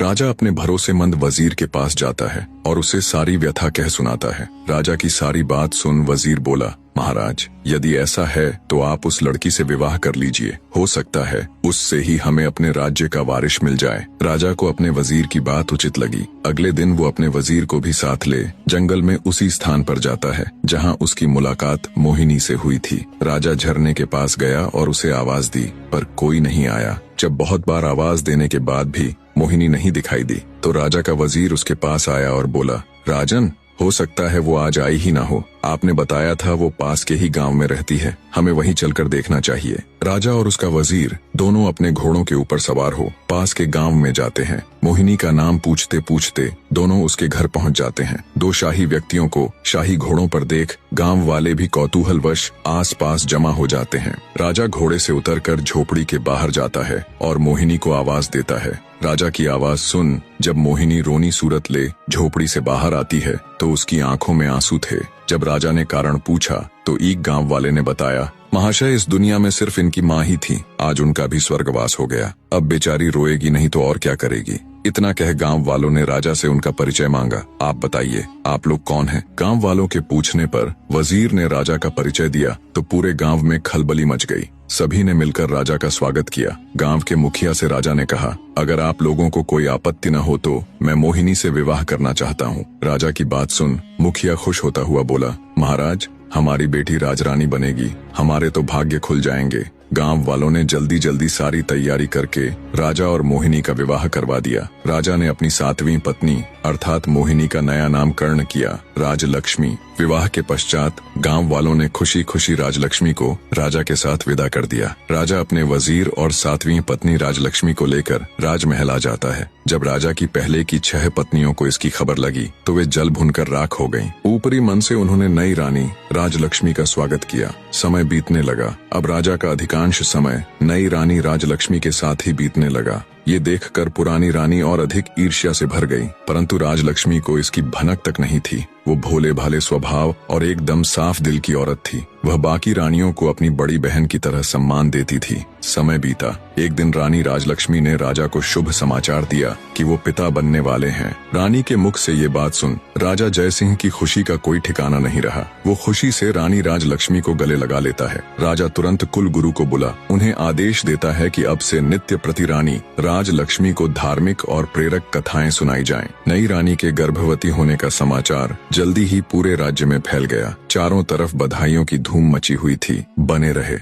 राजा अपने भरोसेमंद वजीर के पास जाता है और उसे सारी व्यथा कह सुनाता है। राजा की सारी बात सुन वजीर बोला, महाराज, यदि ऐसा है तो आप उस लड़की से विवाह कर लीजिए। हो सकता है उससे ही हमें अपने राज्य का वारिस मिल जाए। राजा को अपने वजीर की बात उचित लगी। अगले दिन वो अपने वजीर को भी साथ ले जंगल में उसी स्थान पर जाता है जहां उसकी मुलाकात मोहिनी से हुई थी। राजा झरने के पास गया और उसे आवाज दी, पर कोई नहीं आया। जब बहुत बार आवाज देने के बाद भी मोहिनी नहीं दिखाई दी तो राजा का वजीर उसके पास आया और बोला, राजन, हो सकता है वो आज आई ही ना हो। आपने बताया था वो पास के ही गांव में रहती है, हमें वहीं चलकर देखना चाहिए। राजा और उसका वजीर दोनों अपने घोड़ों के ऊपर सवार हो पास के गांव में जाते हैं। मोहिनी का नाम पूछते पूछते दोनों उसके घर पहुंच जाते हैं। दो शाही व्यक्तियों को शाही घोड़ों पर देख गांव वाले भी कौतूहलवश आस पास जमा हो जाते हैं। राजा घोड़े से उतरकर झोपड़ी के बाहर जाता है और मोहिनी को आवाज देता है। राजा की आवाज सुन जब मोहिनी रोनी सूरत ले झोपड़ी से बाहर आती है तो उसकी आंखों में आंसू थे। जब राजा ने कारण पूछा तो एक गांव वाले ने बताया, महाशय, इस दुनिया में सिर्फ इनकी माँ ही थी, आज उनका भी स्वर्गवास हो गया। अब बेचारी रोएगी नहीं तो और क्या करेगी। इतना कह गांव वालों ने राजा से उनका परिचय मांगा। आप बताइए, आप लोग कौन हैं? गांव वालों के पूछने पर वजीर ने राजा का परिचय दिया तो पूरे गांव में खलबली मच गई। सभी ने मिलकर राजा का स्वागत किया। गांव के मुखिया से राजा ने कहा, अगर आप लोगों को कोई आपत्ति न हो तो मैं मोहिनी से विवाह करना चाहता हूँ। राजा की बात सुन मुखिया खुश होता हुआ बोला, महाराज, हमारी बेटी राजरानी बनेगी, हमारे तो भाग्य खुल जाएंगे। गांव वालों ने जल्दी जल्दी सारी तैयारी करके राजा और मोहिनी का विवाह करवा दिया। राजा ने अपनी 7वीं पत्नी अर्थात मोहिनी का नया नाम कर्ण किया, राजलक्ष्मी। विवाह के पश्चात गांव वालों ने खुशी खुशी राजलक्ष्मी को राजा के साथ विदा कर दिया। राजा अपने वजीर और 7वीं पत्नी राजलक्ष्मी को लेकर राजमहल आ जाता है। जब राजा की पहले की 6 पत्नियों को इसकी खबर लगी तो वे जल भुनकर राख हो गईं। ऊपरी मन से उन्होंने नई रानी राजलक्ष्मी का स्वागत किया। समय बीतने लगा। अब राजा का अधिकांश समय नई रानी राजलक्ष्मी के साथ ही बीतने लगा। ये देखकर पुरानी रानी और अधिक ईर्ष्या से भर गई, परंतु राजलक्ष्मी को इसकी भनक तक नहीं थी। वो भोले भाले स्वभाव और एकदम साफ दिल की औरत थी। वह बाकी रानियों को अपनी बड़ी बहन की तरह सम्मान देती थी। समय बीता। एक दिन रानी राजलक्ष्मी ने राजा को शुभ समाचार दिया कि वो पिता बनने वाले हैं। रानी के मुख से ये बात सुन राजा जयसिंह की खुशी का कोई ठिकाना नहीं रहा। वो खुशी से रानी राजलक्ष्मी को गले लगा लेता है। राजा तुरंत कुल गुरु को बुला उन्हें आदेश देता है कि अब से नित्य प्रति रानी राजलक्ष्मी को धार्मिक और प्रेरक कथाएं सुनाई जाएं। नई रानी के गर्भवती होने का समाचार जल्दी ही पूरे राज्य में फैल गया। चारों तरफ बधाइयों की धूम मची हुई थी। बने रहे।